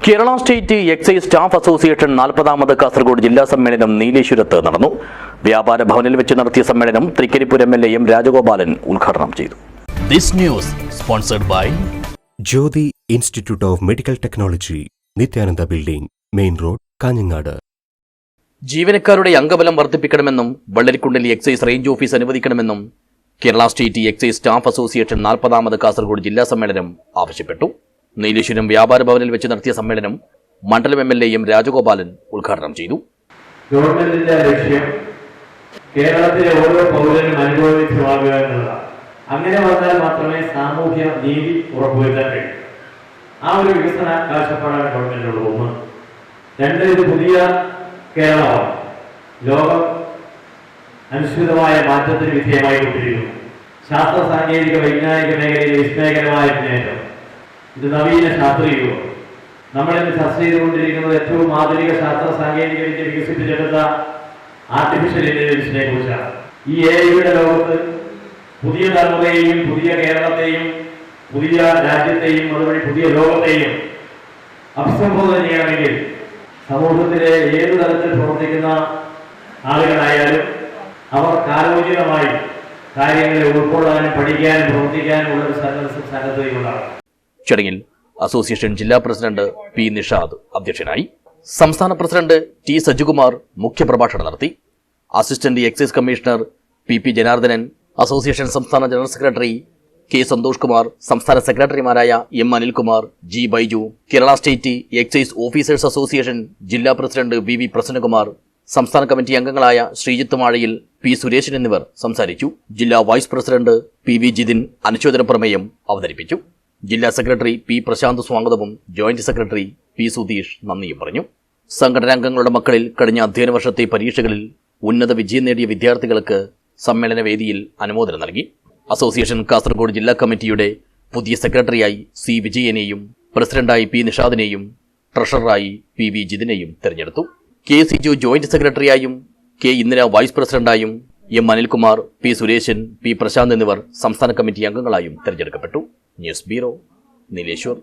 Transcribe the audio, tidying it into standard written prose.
Kerala state excise staff association 40ാമത് കാസർഗോഡ് ജില്ലാ സമ്മേളനം നീലേശ്വരത്ത് നടന്നു. വ്യാപാര ഭവനിൽ വെച്ച് നടത്തിയ സമ്മേളനം തൃക്കരിപ്പൂർ MLA എം രാജഗോപാലൻ ഉദ്ഘാടനം ചെയ്തു. This news sponsored by Jyothi institute of medical technology, Nithyananda building, main road, Kanhangad. ജീവനക്കാരുടെ അംഗബലം വർദ്ധിപ്പിക്കണമെന്നും വെള്ളരിക്കുണ്ടിൽ എക്സൈസ് റേഞ്ച് ഓഫീസ് അനുവദിക്കണമെന്നും Kerala state excise staff association 40ാമത് കാസർഗോഡ് ജില്ലാ സമ്മേളനം ആവശ്യപ്പെട്ടു. നീലേശ്വരം വ്യാപാര ഭവനിൽ വെച്ച് നടത്തിയ സമ്മേളനം മണ്ഡലം MLA എം രാജഗോപാലൻ ഉദ്ഘാടനം ചെയ്തു. ഗവൺമെന്റിന്റെ ലക്ഷ്യം കേരളത്തിലെ ഓരോ പൗരനും അനുഭവിച്ചുവാകുക എന്നുള്ളതാണ്. അങ്ങനെ വന്നാൽ മാത്രമേ സാമൂഹ്യ നീതി ഉറപ്പുവരുത്താൻ കഴിയൂ. ആ ഒരു വികസന കാഴ്ചപ്പാടാണ് ഗവൺമെന്റിനുള്ള ഒന്ന്. രണ്ട്, ഇത് പുതിയ കേരളമാണ്. ലോകം അനുസൃതമായ മാറ്റത്തിന് വിധേയമായി കൊണ്ടിരിക്കുന്നു. ശാസ്ത്ര സാങ്കേതിക വൈജ്ഞാനിക മേഖലയിലെ വിസ്മയകരമായ മുന്നേറ്റം. ഇത് നവീന ശാസ്ത്രീയവും നമ്മളിന്ന് ചർച്ച ചെയ്തുകൊണ്ടിരിക്കുന്നത് ഏറ്റവും ആധുനിക ശാസ്ത്ര സാങ്കേതിക വിദ്യ വികസിപ്പിച്ചെടുത്ത ആർട്ടിഫിഷ്യൽ ഇന്റലിജൻസിനെ കുറിച്ചാണ്. ഈ AI-യുടെ ലോകത്ത് പുതിയ തലമുറയെയും പുതിയ കേരളത്തെയും പുതിയ രാജ്യത്തെയും അതുവഴി പുതിയ ലോകത്തെയും അഭിസംബോധന ചെയ്യണമെങ്കിൽ സമൂഹത്തിലെ ഏതു തലത്തിൽ പ്രവർത്തിക്കുന്ന ആളുകളായാലും അവർ കാലോചിതമായി കാര്യങ്ങളെ ഉൾക്കൊള്ളാനും പഠിക്കാനും പ്രവർത്തിക്കാനും ഉള്ള ഒരു സന്നദ്ധതയുണ്ടാകും. ചടങ്ങിൽ അസോസിയേഷൻ ജില്ലാ പ്രസിഡന്റ് P. നിഷാദ് അധ്യക്ഷനായി. സംസ്ഥാന പ്രസിഡന്റ് T. സജികുമാർ മുഖ്യപ്രഭാഷണം നടത്തി. Assistant excise commissioner P. Janardhanan, association സംസ്ഥാന general secretary K. Santhosh Kumar, സംസ്ഥാന സെക്രട്ടറിമാരായ M. Anilkumar, G. Baiju, Kerala state excise officers association ജില്ലാ പ്രസിഡന്റ് V. പ്രസന്നകുമാർ, സംസ്ഥാന കമ്മിറ്റി അംഗങ്ങളായ ശ്രീജിത്ത് മാഴയിൽ, P. സുരേശൻ എന്നിവർ സംസാരിച്ചു. ജില്ലാ വൈസ് പ്രസിഡന്റ് P. ജിതിൻ അനുശോചന പ്രമേയം അവതരിപ്പിച്ചു. ജില്ലാ സെക്രട്ടറി P. പ്രശാന്ത് സ്വാഗതവും ജോയിന്റ് സെക്രട്ടറി P. സുധീഷ് നന്ദിയും പറഞ്ഞു. സംഘടനാംഗങ്ങളുടെ മക്കളിൽ കഴിഞ്ഞ അധ്യയന വർഷത്തെ പരീക്ഷകളിൽ ഉന്നത വിജയം നേടിയ വിദ്യാർത്ഥികൾക്ക് സമ്മേളന വേദിയിൽ അനുമോദനം നൽകി. അസോസിയേഷൻ കാസർഗോഡ് ജില്ലാ കമ്മിറ്റിയുടെ പുതിയ സെക്രട്ടറിയായി C. വിജയനെയും പ്രസിഡന്റായി P. നിഷാദിനെയും ട്രഷററായി P. ജിതിനെയും തെരഞ്ഞെടുത്തു. K. സിജു ജോയിന്റ് സെക്രട്ടറിയായും K. ഇന്ദിര വൈസ് പ്രസിഡന്റായും M. Anilkumar, P. Suresan, P. Prasanth എന്നിവർ സംസ്ഥാന കമ്മിറ്റി അംഗങ്ങളായും തെരഞ്ഞെടുക്കപ്പെട്ടു. News bureau, Nileshwar.